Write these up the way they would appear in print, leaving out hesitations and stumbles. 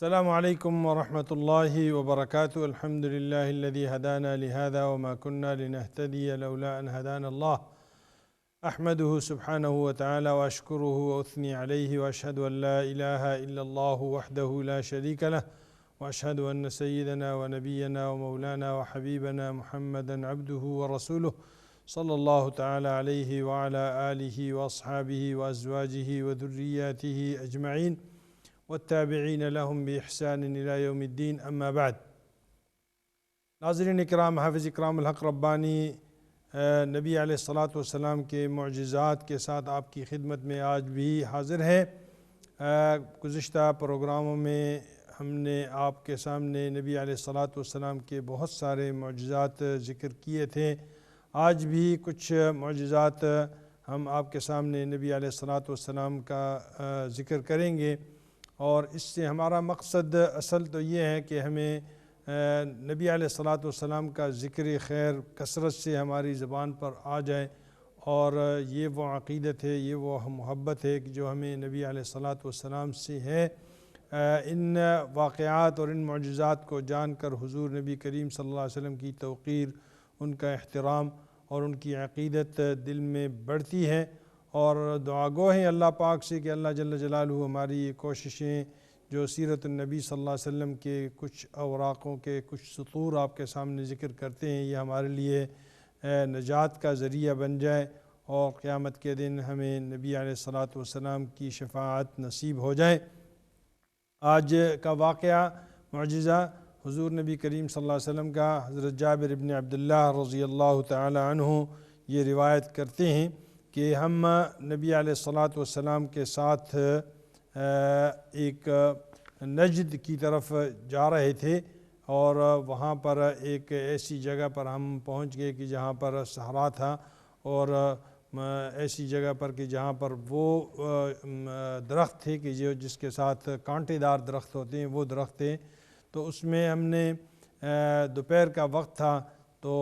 السلام علیکم ورحمۃ اللہ وبرکاتہ۔ الحمد للہ الذی ہدانا لہذا وما كنا لنہتدی لولا ان ہدانا اللہ۔ احمدہ سبحانہ وتعالی واشکرہ واثنی علیہ واشہد ان لا الہ الا اللہ وحدہ لا شریک لہ واشہد ان سیدنا ونبینا ومولانا وحبیبنا محمدا عبدہ ورسولہ صلی اللہ تعالی علیہ وعلی آلہ واصحابہ وازواجہ وذریاتہ اجمعین والتابعین لهم بإحسان إلى یوم الدین، اما بعد۔ ناظرین اکرام، حافظ اکرام الحق ربانی نبی علیہ الصلاۃ والسلام کے معجزات کے ساتھ آپ کی خدمت میں آج بھی حاضر ہے۔ گزشتہ پروگراموں میں ہم نے آپ کے سامنے نبی علیہ الصلاۃ والسلام کے بہت سارے معجزات ذکر کیے تھے۔ آج بھی کچھ معجزات ہم آپ کے سامنے نبی علیہ الصلاۃ والسلام کا ذکر کریں گے، اور اس سے ہمارا مقصد اصل تو یہ ہے کہ ہمیں نبی علیہ الصلاۃ والسلام کا ذکر خیر کثرت سے ہماری زبان پر آ جائے، اور یہ وہ عقیدت ہے، یہ وہ محبت ہے کہ جو ہمیں نبی علیہ الصلاۃ والسلام سے ہے۔ ان واقعات اور ان معجزات کو جان کر حضور نبی کریم صلی اللہ علیہ وسلم کی توقیر، ان کا احترام اور ان کی عقیدت دل میں بڑھتی ہے، اور دعا گو ہیں اللہ پاک سے کہ اللہ جل جلالہ ہماری یہ کوششیں جو سیرت النبی صلی اللہ علیہ وسلم کے کچھ اوراقوں کے کچھ سطور آپ کے سامنے ذکر کرتے ہیں، یہ ہمارے لیے نجات کا ذریعہ بن جائے، اور قیامت کے دن ہمیں نبی علیہ الصلاۃ والسلام کی شفاعت نصیب ہو جائے۔ آج کا واقعہ معجزہ حضور نبی کریم صلی اللہ علیہ وسلم کا حضرت جابر بن عبداللہ رضی اللہ تعالی عنہ یہ روایت کرتے ہیں کہ ہم نبی علیہ الصلاۃ والسلام کے ساتھ ایک نجد کی طرف جا رہے تھے، اور وہاں پر ایک ایسی جگہ پر ہم پہنچ گئے کہ جہاں پر صحرا تھا، اور ایسی جگہ پر کہ جہاں پر وہ درخت تھے کہ جس کے ساتھ کانٹے دار درخت ہوتے ہیں، وہ درخت تھے۔ تو اس میں ہم نے دوپہر کا وقت تھا، تو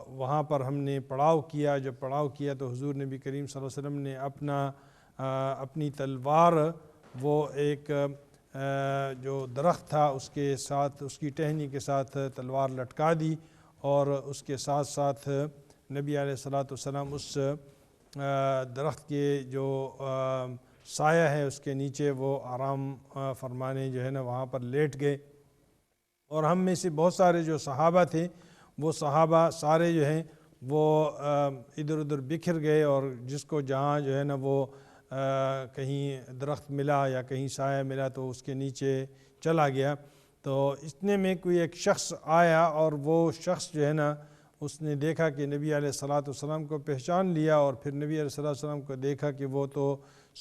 وہاں پر ہم نے پڑاؤ کیا۔ جب پڑاؤ کیا تو حضور نبی کریم صلی اللہ علیہ وسلم نے اپنی تلوار، وہ ایک جو درخت تھا اس کے ساتھ، اس کی ٹہنی کے ساتھ تلوار لٹکا دی، اور اس کے ساتھ ساتھ نبی علیہ الصلاۃ والسلام اس درخت کے جو سایہ ہے اس کے نیچے وہ آرام فرمانے جو ہے نا وہاں پر لیٹ گئے، اور ہم میں سے بہت سارے جو صحابہ تھے وہ صحابہ سارے جو ہیں وہ ادھر ادھر بکھر گئے، اور جس کو جہاں جو ہے نا وہ کہیں درخت ملا یا کہیں سایہ ملا تو اس کے نیچے چلا گیا۔ تو اتنے میں کوئی ایک شخص آیا، اور وہ شخص جو ہے نا اس نے دیکھا کہ نبی علیہ الصلاۃ والسلام کو پہچان لیا، اور پھر نبی علیہ الصلاۃ والسلام کو دیکھا کہ وہ تو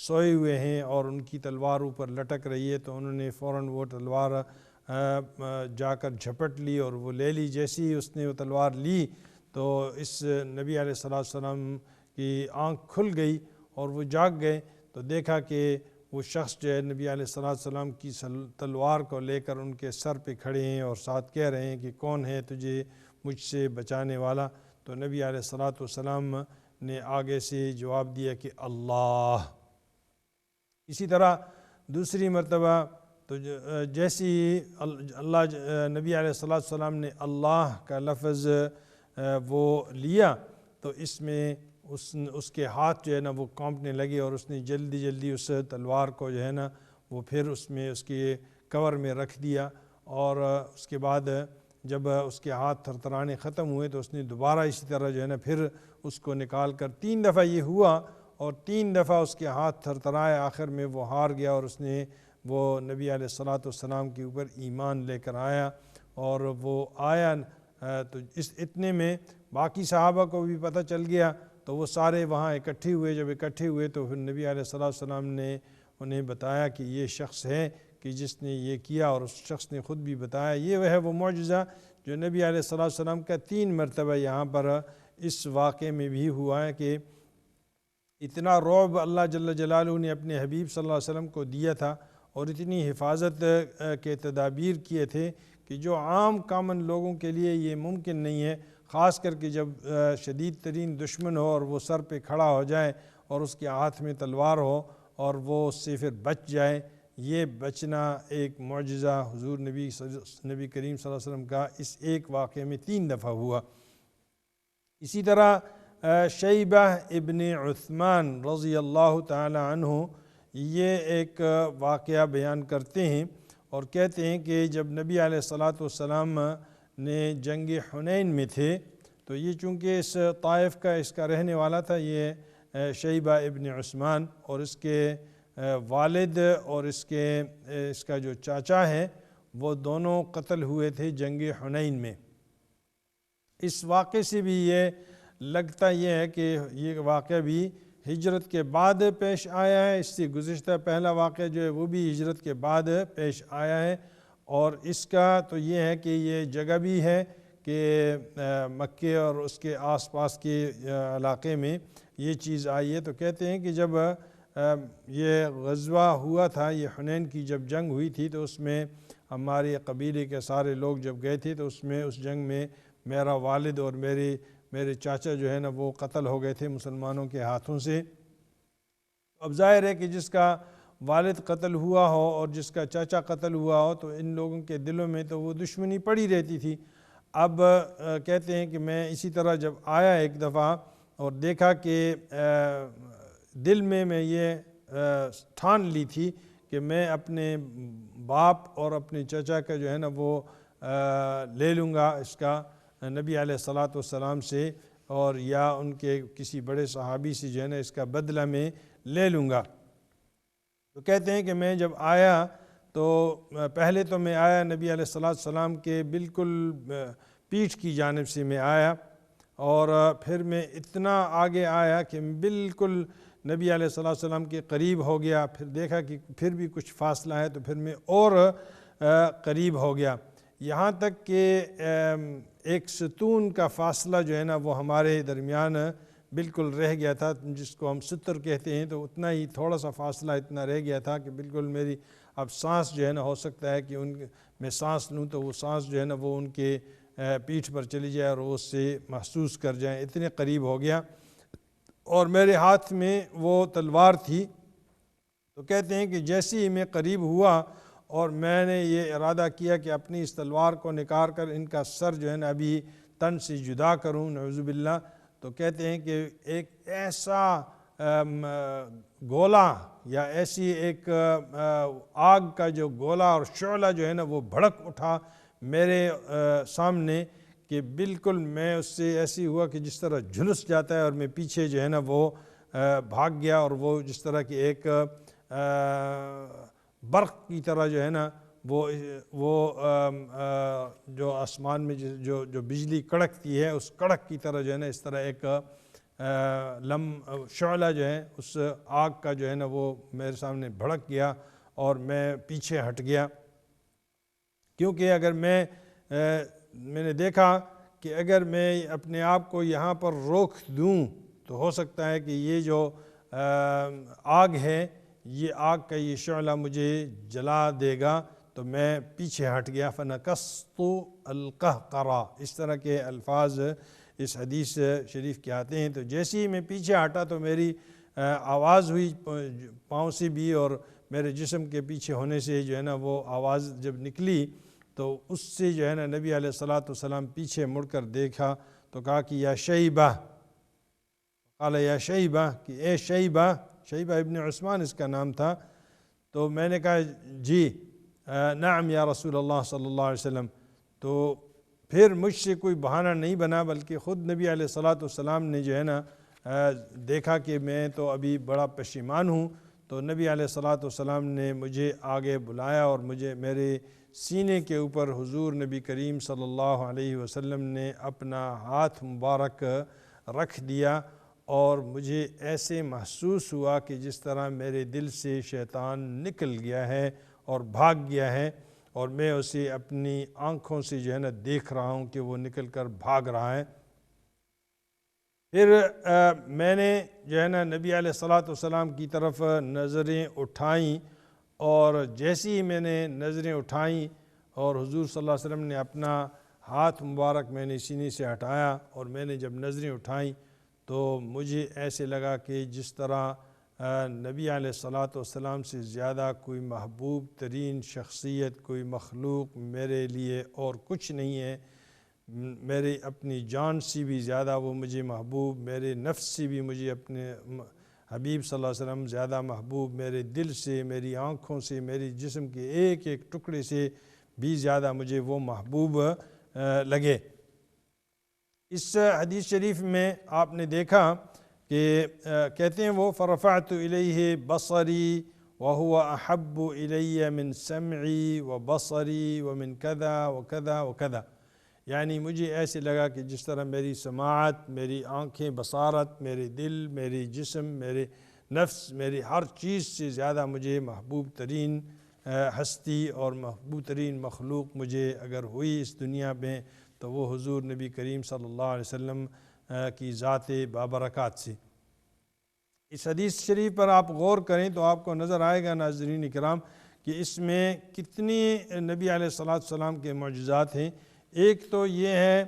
سوئے ہوئے ہیں اور ان کی تلوار اوپر لٹک رہی ہے، تو انہوں نے فوراً وہ تلوار جا کر جھپٹ لی اور وہ لے لی۔ جیسی ہی اس نے وہ تلوار لی تو اس نبی علیہ الصلاۃ والسلام کی آنکھ کھل گئی، اور وہ جاگ گئے، تو دیکھا کہ وہ شخص جو ہے نبی علیہ الصلاۃ والسلام کی تلوار کو لے کر ان کے سر پہ کھڑے ہیں، اور ساتھ کہہ رہے ہیں کہ کون ہے تجھے مجھ سے بچانے والا؟ تو نبی علیہ الصلاۃ والسلام نے آگے سے جواب دیا کہ اللہ۔ اسی طرح دوسری مرتبہ تو جیسی نبی علیہ الصلاۃ والسلام نے اللہ کا لفظ وہ لیا، تو اس میں اس کے ہاتھ جو ہے نا وہ کانپنے لگے، اور اس نے جلدی جلدی اس تلوار کو جو ہے نا وہ پھر اس میں اس کے کور میں رکھ دیا، اور اس کے بعد جب اس کے ہاتھ تھرتھرانے ختم ہوئے تو اس نے دوبارہ اسی طرح جو ہے نا پھر اس کو نکال کر 3 دفعہ یہ ہوا، اور 3 دفعہ اس کے ہاتھ تھرتھرائے، آخر میں وہ ہار گیا، اور اس نے وہ نبی علیہ الصلاۃ والسلام کے اوپر ایمان لے کر آیا، اور وہ آیا تو اس اتنے میں باقی صحابہ کو بھی پتہ چل گیا، تو وہ سارے وہاں اکٹھے ہوئے۔ جب اکٹھے ہوئے تو پھر نبی علیہ الصلاۃ والسلام نے انہیں بتایا کہ یہ شخص ہے کہ جس نے یہ کیا، اور اس شخص نے خود بھی بتایا۔ یہ وہ ہے وہ معجزہ جو نبی علیہ الصلاۃ والسلام کا 3 مرتبہ یہاں پر اس واقعے میں بھی ہوا ہے کہ اتنا رعب اللہ جل جلالہ نے اپنے حبیب صلی اللہ علیہ وسلم کو دیا تھا، اور اتنی حفاظت کے تدابیر کیے تھے کہ جو عام کامن لوگوں کے لیے یہ ممکن نہیں ہے، خاص کر کے جب شدید ترین دشمن ہو اور وہ سر پہ کھڑا ہو جائے اور اس کے ہاتھ میں تلوار ہو اور وہ اس سے پھر بچ جائے، یہ بچنا ایک معجزہ حضور نبی کریم صلی اللہ علیہ وسلم کا اس ایک واقعے میں 3 دفعہ ہوا۔ اسی طرح شیبہ ابن عثمان رضی اللہ تعالی عنہ یہ ایک واقعہ بیان کرتے ہیں اور کہتے ہیں کہ جب نبی علیہ الصلاۃ والسلام نے جنگ حنین میں تھے تو یہ چونکہ اس طائف کا اس کا رہنے والا تھا، یہ شیبہ ابن عثمان، اور اس کے والد اور اس کا جو چاچا ہے وہ دونوں قتل ہوئے تھے جنگ حنین میں۔ اس واقعے سے بھی یہ لگتا یہ ہے کہ یہ واقعہ بھی ہجرت کے بعد پیش آیا ہے، اس سے گزشتہ پہلا واقعہ جو ہے وہ بھی ہجرت کے بعد پیش آیا ہے، اور اس کا تو یہ ہے کہ یہ جگہ بھی ہے کہ مکے اور اس کے آس پاس کے علاقے میں یہ چیز آئی ہے۔ تو کہتے ہیں کہ جب یہ غزوہ ہوا تھا، یہ حنین کی جب جنگ ہوئی تھی تو اس میں ہمارے قبیلے کے سارے لوگ جب گئے تھے تو اس جنگ میں میرا والد اور میرے چاچا جو ہے نا وہ قتل ہو گئے تھے مسلمانوں کے ہاتھوں سے۔ اب ظاہر ہے کہ جس کا والد قتل ہوا ہو اور جس کا چاچا قتل ہوا ہو تو ان لوگوں کے دلوں میں تو وہ دشمنی پڑی رہتی تھی۔ اب کہتے ہیں کہ میں اسی طرح جب آیا ایک دفعہ اور دیکھا کہ دل میں یہ ٹھان لی تھی کہ میں اپنے باپ اور اپنے چچا کا جو ہے نا وہ لے لوں گا اس کا نبی علیہ الصلاۃ والسلام سے، اور یا ان کے کسی بڑے صحابی سے جو ہے نا اس کا بدلہ میں لے لوں گا۔ تو کہتے ہیں کہ میں جب آیا تو پہلے تو میں آیا نبی علیہ الصلاۃ والسلام کے بالکل پیٹھ کی جانب سے میں آیا، اور پھر میں اتنا آگے آیا کہ بالکل نبی علیہ الصلاۃ والسلام کے قریب ہو گیا، پھر دیکھا کہ پھر بھی کچھ فاصلہ ہے تو پھر میں اور قریب ہو گیا، یہاں تک کہ ایک ستون کا فاصلہ جو ہے نا وہ ہمارے درمیان بالکل رہ گیا تھا، جس کو ہم ستر کہتے ہیں، تو اتنا ہی تھوڑا سا فاصلہ اتنا رہ گیا تھا کہ بالکل میری اب سانس جو ہے نا ہو سکتا ہے کہ میں سانس لوں تو وہ سانس جو ہے نا وہ ان کے پیٹھ پر چلی جائے اور وہ اس سے محسوس کر جائیں، اتنے قریب ہو گیا، اور میرے ہاتھ میں وہ تلوار تھی۔ تو کہتے ہیں کہ جیسے ہی میں قریب ہوا اور میں نے یہ ارادہ کیا کہ اپنی اس تلوار کو نکال کر ان کا سر جو ہے نا ابھی تن سے جدا کروں، نعوذ باللہ، تو کہتے ہیں کہ ایک ایسا گولا یا ایسی ایک آگ کا جو گولا اور شعلہ جو ہے نا وہ بھڑک اٹھا میرے سامنے کہ بالکل میں اس سے ایسی ہوا کہ جس طرح جھلس جاتا ہے، اور میں پیچھے جو ہے نا وہ بھاگ گیا، اور وہ جس طرح کی ایک برق کی طرح جو ہے نا وہ جو آسمان میں جو بجلی کڑکتی ہے اس کڑک کی طرح جو ہے نا اس طرح ایک شعلہ جو ہے اس آگ کا جو ہے نا وہ میرے سامنے بھڑک گیا، اور میں پیچھے ہٹ گیا، کیونکہ اگر میں نے دیکھا کہ اگر میں اپنے آپ کو یہاں پر روک دوں تو ہو سکتا ہے کہ یہ جو آگ ہے، یہ آگ کا یہ شعلہ مجھے جلا دے گا، تو میں پیچھے ہٹ گیا۔ فَنَكَسْتُ الْقَهْقَرَى، اس طرح کے الفاظ اس حدیث شریف کے آتے ہیں۔ تو جیسے ہی میں پیچھے ہٹا تو میری آواز ہوئی پاؤں سے بھی، اور میرے جسم کے پیچھے ہونے سے جو ہے نا وہ آواز جب نکلی تو اس سے جو ہے نا نبی علیہ الصلاۃ والسلام پیچھے مڑ کر دیکھا تو کہا کہ یا شیبہ، قال یا شیبہ، کہ اے شیبہ، شیبہ ابن عثمان اس کا نام تھا۔ تو میں نے کہا جی نعم یا رسول اللہ صلی اللہ علیہ وسلم۔ تو پھر مجھ سے کوئی بہانہ نہیں بنا، بلکہ خود نبی علیہ الصلاۃ والسلام نے جو ہے نا دیکھا کہ میں تو ابھی بڑا پشیمان ہوں، تو نبی علیہ الصلاۃ والسلام نے مجھے آگے بلایا اور میرے سینے کے اوپر حضور نبی کریم صلی اللہ علیہ وسلم نے اپنا ہاتھ مبارک رکھ دیا، اور مجھے ایسے محسوس ہوا کہ جس طرح میرے دل سے شیطان نکل گیا ہے اور بھاگ گیا ہے، اور میں اسے اپنی آنکھوں سے جو ہے نا دیکھ رہا ہوں کہ وہ نکل کر بھاگ رہا ہے۔ پھر میں نے جو ہے نا نبی علیہ الصلاۃ والسلام کی طرف نظریں اٹھائیں، اور جیسی ہی میں نے نظریں اٹھائیں اور حضور صلی اللہ علیہ وسلم نے اپنا ہاتھ مبارک میں نے سینے سے ہٹایا، اور میں نے جب نظریں اٹھائیں تو مجھے ایسے لگا کہ جس طرح نبی علیہ الصلاۃ والسلام سے زیادہ کوئی محبوب ترین شخصیت، کوئی مخلوق میرے لیے اور کچھ نہیں ہے۔ میری اپنی جان سے بھی زیادہ وہ مجھے محبوب، میرے نفس سے بھی مجھے اپنے حبیب صلی اللہ علیہ وسلم زیادہ محبوب، میرے دل سے، میری آنکھوں سے، میری جسم کے ایک ایک ٹکڑے سے بھی زیادہ مجھے وہ محبوب لگے۔ اس حدیث شریف میں آپ نے دیکھا کہ کہتے ہیں وہ فرفعت الیہ بصری وہو احب الی من سمعی وبصری ومن کذا وکذا وکذا، یعنی مجھے ایسے لگا کہ جس طرح میری سماعت، میری آنکھیں، بصارت، میرے دل، میری جسم، میرے نفس، میری ہر چیز سے زیادہ مجھے محبوب ترین ہستی اور محبوب ترین مخلوق مجھے اگر ہوئی اس دنیا میں تو وہ حضور نبی کریم صلی اللہ علیہ وسلم کی ذات بابرکات سے۔ اس حدیث شریف پر آپ غور کریں تو آپ کو نظر آئے گا ناظرین کرام کہ اس میں کتنی نبی علیہ الصلاۃ والسلام کے معجزات ہیں۔ ایک تو یہ ہے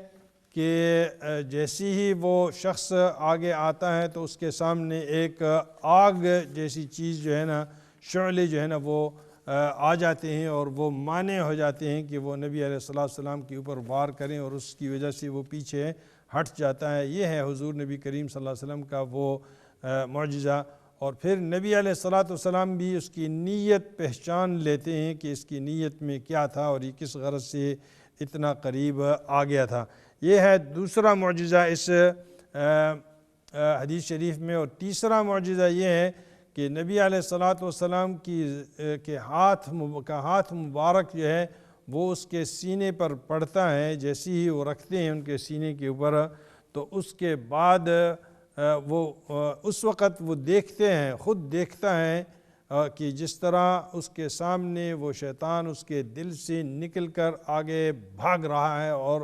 کہ جیسی ہی وہ شخص آگے آتا ہے تو اس کے سامنے ایک آگ جیسی چیز جو ہے نا، شعلے جو ہے نا وہ آ جاتے ہیں اور وہ مانع ہو جاتے ہیں کہ وہ نبی علیہ الصلاۃ والسلام کے اوپر وار کریں، اور اس کی وجہ سے وہ پیچھے ہٹ جاتا ہے۔ یہ ہے حضور نبی کریم صلی اللہ علیہ وسلم کا وہ معجزہ۔ اور پھر نبی علیہ الصلاۃ والسلام بھی اس کی نیت پہچان لیتے ہیں کہ اس کی نیت میں کیا تھا اور یہ کس غرض سے اتنا قریب آ گیا تھا۔ یہ ہے دوسرا معجزہ اس حدیث شریف میں۔ اور تیسرا معجزہ یہ ہے کہ نبی علیہ الصلاۃ والسلام کے ہاتھ مبارک جو ہے وہ اس کے سینے پر پڑتا ہے۔ جیسے ہی وہ رکھتے ہیں ان کے سینے کے اوپر تو اس کے بعد وہ اس وقت وہ دیکھتے ہیں، خود دیکھتا ہے کہ جس طرح اس کے سامنے وہ شیطان اس کے دل سے نکل کر آگے بھاگ رہا ہے اور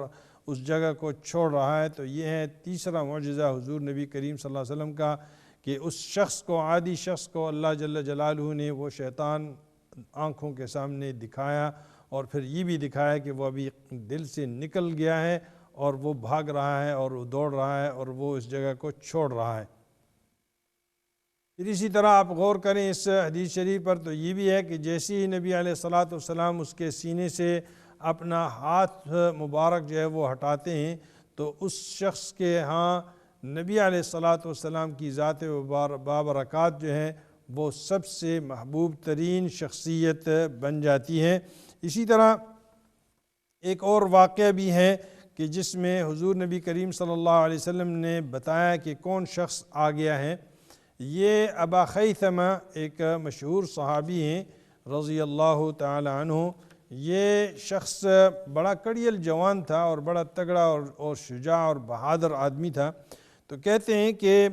اس جگہ کو چھوڑ رہا ہے۔ تو یہ ہے تیسرا معجزہ حضور نبی کریم صلی اللہ علیہ وسلم کا کہ اس شخص کو، عادی شخص کو اللہ جل جلالہ نے وہ شیطان آنکھوں کے سامنے دکھایا، اور پھر یہ بھی دکھایا کہ وہ ابھی دل سے نکل گیا ہے اور وہ بھاگ رہا ہے اور وہ دوڑ رہا ہے اور وہ اس جگہ کو چھوڑ رہا ہے۔ پھر اسی طرح آپ غور کریں اس حدیث شریف پر تو یہ بھی ہے کہ جیسے ہی نبی علیہ الصلاۃ والسلام اس کے سینے سے اپنا ہاتھ مبارک جو ہے وہ ہٹاتے ہیں تو اس شخص کے ہاں نبی علیہ الصلاۃ والسلام کی ذات بابرکات جو ہے وہ سب سے محبوب ترین شخصیت بن جاتی ہے۔ اسی طرح ایک اور واقعہ بھی ہے کہ جس میں حضور نبی کریم صلی اللہ علیہ وسلم نے بتایا کہ کون شخص آ گیا ہے۔ یہ ابا خیثمہ ایک مشہور صحابی ہیں رضی اللہ تعالی عنہ۔ یہ شخص بڑا کڑیل جوان تھا اور بڑا تگڑا اور شجاع اور بہادر آدمی تھا۔ تو کہتے ہیں کہ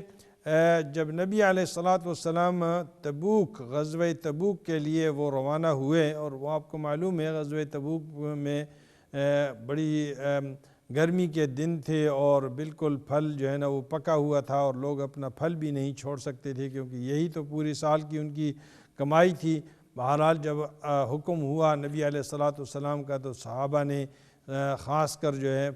جب نبی علیہ الصلاۃ والسلام تبوک، غزوہ تبوک کے لیے وہ روانہ ہوئے، اور وہ آپ کو معلوم ہے غزوہ تبوک میں بڑی گرمی کے دن تھے اور بالکل پھل جو ہے نا وہ پکا ہوا تھا اور لوگ اپنا پھل بھی نہیں چھوڑ سکتے تھے کیونکہ یہی تو پورے سال کی ان کی کمائی تھی۔ بہرحال جب حکم ہوا نبی علیہ الصلاۃ والسلام کا تو صحابہ نے، خاص کر جو ہے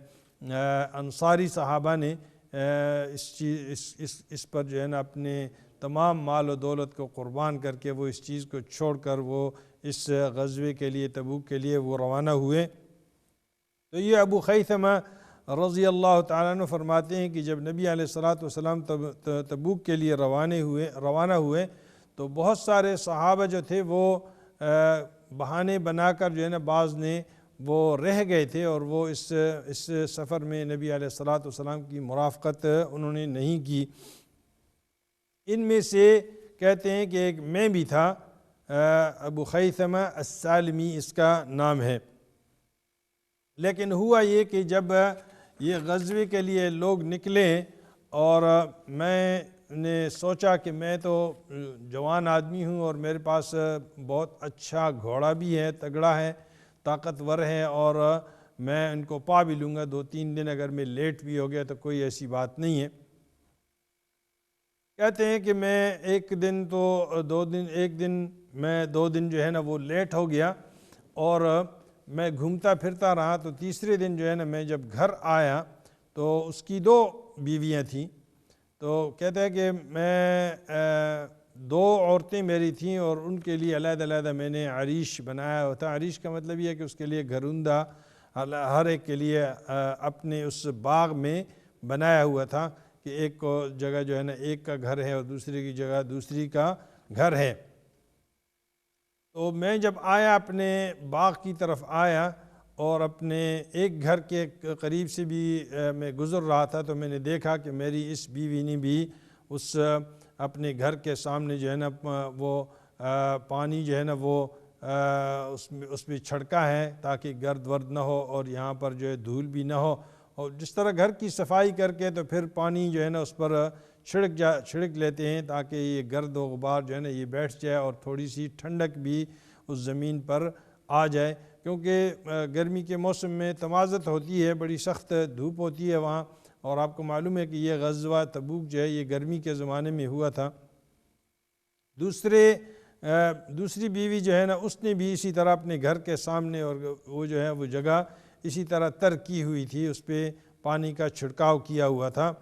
انصاری صحابہ نے اس پر جو ہے نا اپنے تمام مال و دولت کو قربان کر کے وہ اس چیز کو چھوڑ کر وہ اس غزوے کے لیے، تبوک کے لیے وہ روانہ ہوئے۔ تو یہ ابو خیثمہ رضی اللہ تعالیٰ عنہ فرماتے ہیں کہ جب نبی علیہ الصلاۃ والسلام تبوک کے لیے روانہ ہوئے تو بہت سارے صحابہ جو تھے وہ بہانے بنا کر جو ہے نا بعض نے وہ رہ گئے تھے اور وہ اس سفر میں نبی علیہ الصلاۃ والسلام کی مرافقت انہوں نے نہیں کی۔ ان میں سے کہتے ہیں کہ ایک میں بھی تھا، ابو خیثمہ السالمی اس کا نام ہے۔ لیکن ہوا یہ کہ جب یہ غزوے کے لیے لوگ نکلے اور میں نے سوچا کہ میں تو جوان آدمی ہوں اور میرے پاس بہت اچھا گھوڑا بھی ہے، تگڑا ہے، طاقتور ہے، اور میں ان کو پا بھی لوں گا 2-3 دن، اگر میں لیٹ بھی ہو گیا تو کوئی ایسی بات نہیں ہے۔ کہتے ہیں کہ میں ایک دن میں 2 دن جو ہے نا وہ لیٹ ہو گیا اور میں گھومتا پھرتا رہا۔ تو تیسرے دن جو ہے نا میں جب گھر آیا تو اس کی 2 بیویاں تھیں۔ تو کہتے ہیں کہ میں دو عورتیں میری تھیں اور ان کے لیے علیحدہ علیحدہ میں نے عریش بنایا ہوا تھا۔ عریش کا مطلب یہ ہے کہ اس کے لیے گھروندہ ہر ایک کے لیے اپنے اس باغ میں بنایا ہوا تھا کہ ایک کو جگہ جو ہے نا ایک کا گھر ہے اور دوسرے کی جگہ دوسری کا گھر ہے۔ تو میں جب آیا اپنے باغ کی طرف آیا اور اپنے ایک گھر کے قریب سے بھی میں گزر رہا تھا تو میں نے دیکھا کہ میری اس بیوی نے بھی اس اپنے گھر کے سامنے جو ہے نا وہ پانی جو ہے نا وہ اس پہ چھڑکا ہے تاکہ گرد ورد نہ ہو اور یہاں پر جو ہے دھول بھی نہ ہو، اور جس طرح گھر کی صفائی کر کے تو پھر پانی جو ہے نا اس پر چھڑک لیتے ہیں تاکہ یہ گرد و غبار جو ہے نا یہ بیٹھ جائے اور تھوڑی سی ٹھنڈک بھی اس زمین پر آ جائے، کیونکہ گرمی کے موسم میں تمازت ہوتی ہے، بڑی سخت دھوپ ہوتی ہے وہاں، اور آپ کو معلوم ہے کہ یہ غزوہ تبوک جو ہے یہ گرمی کے زمانے میں ہوا تھا۔ دوسری بیوی جو ہے نا اس نے بھی اسی طرح اپنے گھر کے سامنے اور وہ جو ہے وہ جگہ اسی طرح تر کی ہوئی تھی، اس پہ پانی کا چھڑکاؤ کیا ہوا تھا۔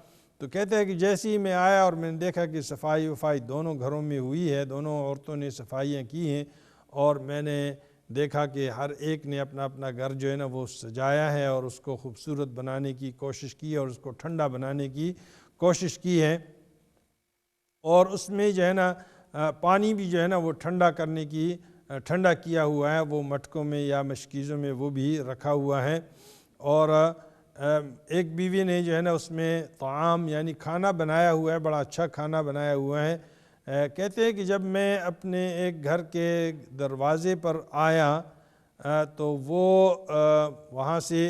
تو کہتے ہیں کہ جیسے ہی میں آیا اور میں نے دیکھا کہ صفائی وفائی دونوں گھروں میں ہوئی ہے، دونوں عورتوں نے صفائیاں کی ہیں، اور میں نے دیکھا کہ ہر ایک نے اپنا اپنا گھر جو ہے نا وہ سجایا ہے اور اس کو خوبصورت بنانے کی کوشش کی اور اس کو ٹھنڈا بنانے کی کوشش کی ہے، اور اس میں جو ہے نا پانی بھی جو ہے نا وہ ٹھنڈا کیا ہوا ہے، وہ مٹکوں میں یا مشکیزوں میں وہ بھی رکھا ہوا ہے۔ اور ایک بیوی نے جو ہے نا اس میں طعام یعنی کھانا بنایا ہوا ہے، بڑا اچھا کھانا بنایا ہوا ہے۔ کہتے ہیں کہ جب میں اپنے ایک گھر کے دروازے پر آیا تو وہ وہاں سے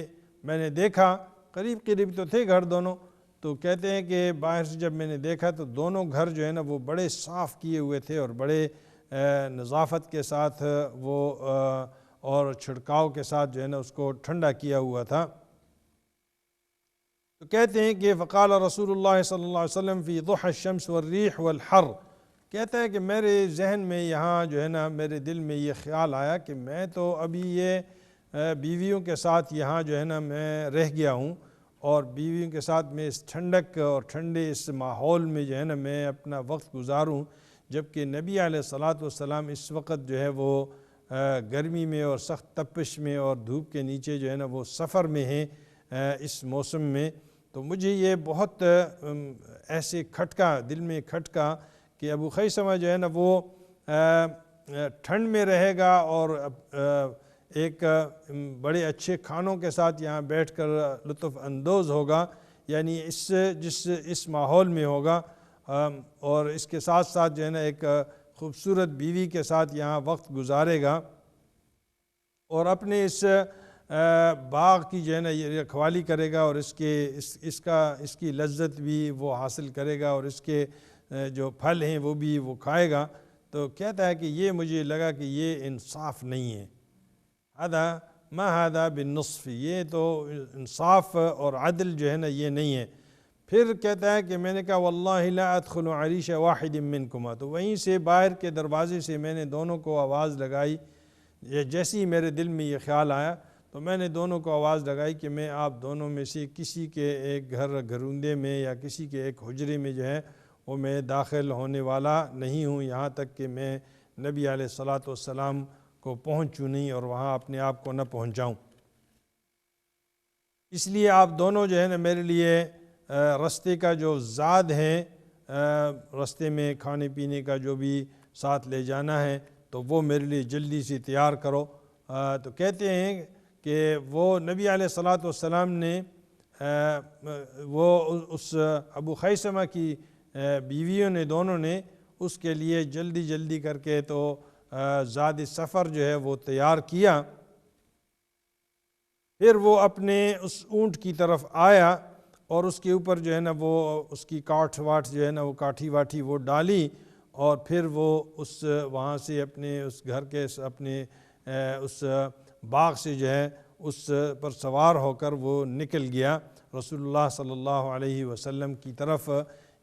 میں نے دیکھا، قریب قریب تو تھے گھر دونوں، تو کہتے ہیں کہ باہر سے جب میں نے دیکھا تو دونوں گھر جو ہے نا وہ بڑے صاف کیے ہوئے تھے اور بڑے نظافت کے ساتھ وہ اور چھڑکاؤ کے ساتھ جو ہے نا اس کو ٹھنڈا کیا ہوا تھا۔ تو کہتے ہیں کہ فقال رسول اللہ صلی اللہ علیہ وسلم فی ضحى الشمس والریح والحر، کہتا ہے کہ میرے ذہن میں یہاں جو ہے نا میرے دل میں یہ خیال آیا کہ میں تو ابھی یہ بیویوں کے ساتھ یہاں جو ہے نا میں رہ گیا ہوں، اور بیویوں کے ساتھ میں اس ٹھنڈک اور ٹھنڈے اس ماحول میں جو ہے نا میں اپنا وقت گزاروں، جبکہ نبی علیہ الصلاۃ والسلام اس وقت جو ہے وہ گرمی میں اور سخت تپش میں اور دھوپ کے نیچے جو ہے نا وہ سفر میں ہیں اس موسم میں۔ تو مجھے یہ بہت ایسے دل میں کھٹکا کہ ابو خیثمہ جو ہے نا وہ ٹھنڈ میں رہے گا اور ایک بڑے اچھے کھانوں کے ساتھ یہاں بیٹھ کر لطف اندوز ہوگا، یعنی اس ماحول میں ہوگا، اور اس کے ساتھ ساتھ جو ہے نا ایک خوبصورت بیوی کے ساتھ یہاں وقت گزارے گا، اور اپنے اس باغ کی جو ہے نا یہ رکھوالی کرے گا، اور اس کی لذت بھی وہ حاصل کرے گا، اور اس کے جو پھل ہیں وہ بھی وہ کھائے گا۔ تو کہتا ہے کہ یہ مجھے لگا کہ یہ انصاف نہیں ہے، ما هذا بالنصف، یہ تو انصاف اور عدل جو ہے نا یہ نہیں ہے۔ پھر کہتا ہے کہ میں نے کہا واللہ لا ادخل عریش واحد منکما، تو وہیں سے باہر کے دروازے سے میں نے دونوں کو آواز لگائی، جیسے ہی میرے دل میں یہ خیال آیا تو میں نے دونوں کو آواز لگائی کہ میں آپ دونوں میں سے کسی کے ایک گھروندے میں یا کسی کے ایک حجرے میں جو ہے وہ میں داخل ہونے والا نہیں ہوں، یہاں تک کہ میں نبی علیہ الصلاۃ والسلام کو پہنچوں نہیں اور وہاں اپنے آپ کو نہ پہنچاؤں۔ اس لیے آپ دونوں جو ہے نا میرے لیے رستے کا جو زاد ہے، رستے میں کھانے پینے کا جو بھی ساتھ لے جانا ہے تو وہ میرے لیے جلدی سے تیار کرو۔ تو کہتے ہیں کہ وہ نبی علیہ الصلاۃ والسلام نے وہ اس ابو خیثمہ کی بیویوں نے دونوں نے اس کے لیے جلدی کر کے تو زاد سفر جو ہے وہ تیار کیا۔ پھر وہ اپنے اس اونٹ کی طرف آیا اور اس کے اوپر جو ہے نا وہ اس کی کاٹھ واٹ جو ہے نا وہ کاٹھی واٹھی وہ ڈالی، اور پھر وہ وہاں سے اپنے اس گھر کے اپنے اس باغ سے جو ہے اس پر سوار ہو کر وہ نکل گیا رسول اللہ صلی اللہ علیہ وسلم کی طرف،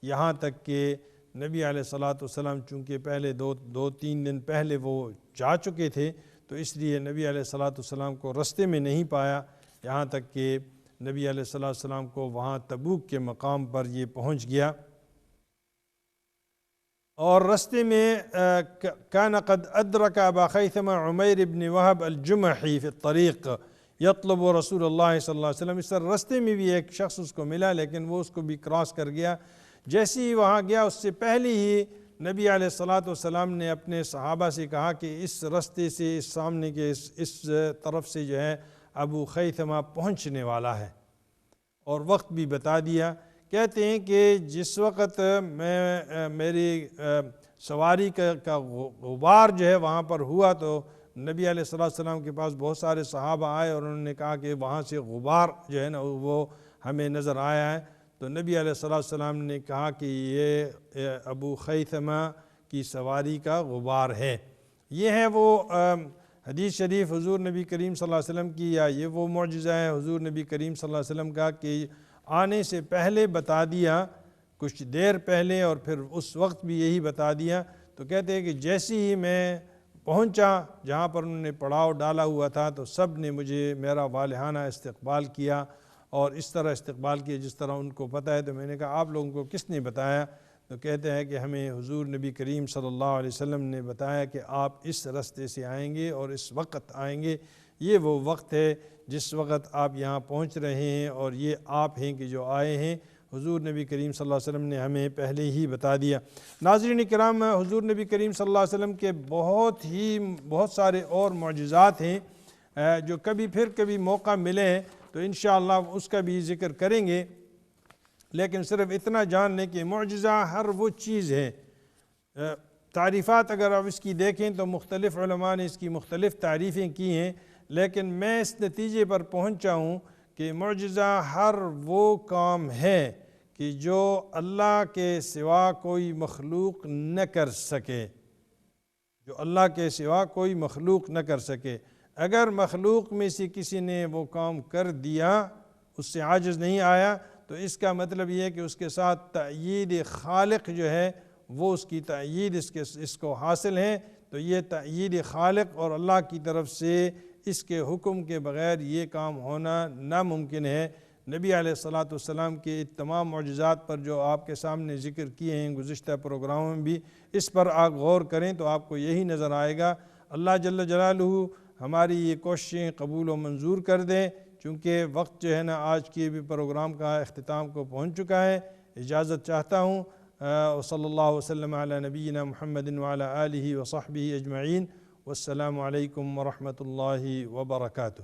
یہاں تک کہ نبی علیہ الصلاۃ والسلام چونکہ پہلے دو تین دن پہلے وہ جا چکے تھے تو اس لیے نبی علیہ الصلاۃ والسلام کو رستے میں نہیں پایا، یہاں تک کہ نبی علیہ الصلاۃ والسلام کو وہاں تبوک کے مقام پر یہ پہنچ گیا۔ اور رستے میں كان قد أدرك أبا خيثمة عمير بن وهب الجمحي في الطريق يطلب رسول اللہ صلی اللہ علیہ وسلم. اس طرح رستے میں بھی ایک شخص اس کو ملا لیکن وہ اس کو بھی کراس کر گیا. جیسے ہی وہاں گیا اس سے پہلے ہی نبی علیہ الصلاۃ والسلام نے اپنے صحابہ سے کہا کہ اس رستے سے اس سامنے کے اس طرف سے جو ہے ابو خیثمہ پہنچنے والا ہے، اور وقت بھی بتا دیا. کہتے ہیں کہ جس وقت میری سواری کا غبار جو ہے وہاں پر ہوا تو نبی علیہ السلام کے پاس بہت سارے صحابہ آئے اور انہوں نے کہا کہ وہاں سے غبار جو ہے نا وہ ہمیں نظر آیا ہے. تو نبی علیہ السلام نے کہا کہ یہ ابو خیثمہ کی سواری کا غبار ہے. یہ ہے وہ حدیث شریف حضور نبی کریم صلی اللہ علیہ وسلم کی، یا یہ وہ معجزہ ہے حضور نبی کریم صلی اللہ علیہ وسلم کا کہ آنے سے پہلے بتا دیا، کچھ دیر پہلے، اور پھر اس وقت بھی یہی بتا دیا. تو کہتے ہیں کہ جیسے ہی میں پہنچا جہاں پر انہوں نے پڑاؤ ڈالا ہوا تھا تو سب نے مجھے میرا والہانہ استقبال کیا، اور اس طرح استقبال کیا جس طرح ان کو پتہ ہے. تو میں نے کہا آپ لوگوں کو کس نے بتایا؟ تو کہتے ہیں کہ ہمیں حضور نبی کریم صلی اللہ علیہ وسلم نے بتایا کہ آپ اس رستے سے آئیں گے اور اس وقت آئیں گے. یہ وہ وقت ہے جس وقت آپ یہاں پہنچ رہے ہیں، اور یہ آپ ہیں کہ جو آئے ہیں. حضور نبی کریم صلی اللہ علیہ وسلم نے ہمیں پہلے ہی بتا دیا. ناظرین کرام، حضور نبی کریم صلی اللہ علیہ وسلم کے بہت سارے اور معجزات ہیں جو کبھی موقع ملے تو انشاءاللہ اس کا بھی ذکر کریں گے. لیکن صرف اتنا جان لیں کہ معجزہ ہر وہ چیز ہے. تعریفات اگر آپ اس کی دیکھیں تو مختلف علماء نے اس کی مختلف تعریفیں کی ہیں، لیکن میں اس نتیجے پر پہنچا ہوں کہ معجزہ ہر وہ کام ہے کہ جو اللہ کے سوا کوئی مخلوق نہ کر سکے، جو اللہ کے سوا کوئی مخلوق نہ کر سکے. اگر مخلوق میں سے کسی نے وہ کام کر دیا، اس سے عاجز نہیں آیا، تو اس کا مطلب یہ ہے کہ اس کے ساتھ تأیید خالق جو ہے وہ اس کی تأیید اس کو حاصل ہے. تو یہ تأیید خالق اور اللہ کی طرف سے اس کے حکم کے بغیر یہ کام ہونا ناممکن ہے. نبی علیہ السلام کے تمام معجزات پر جو آپ کے سامنے ذکر کیے ہیں گزشتہ پروگراموں میں بھی، اس پر آپ غور کریں تو آپ کو یہی نظر آئے گا. اللہ جل جلالہ ہماری یہ کوششیں قبول و منظور کر دیں. چونکہ وقت جو ہے نا آج کے بھی پروگرام کا اختتام کو پہنچ چکا ہے. اجازت چاہتا ہوں. صلی اللہ وسلم علی نبینا محمد وعلی آلہ وصحبہ اجمعین. والسلام علیکم ورحمۃ اللہ وبرکاتہ.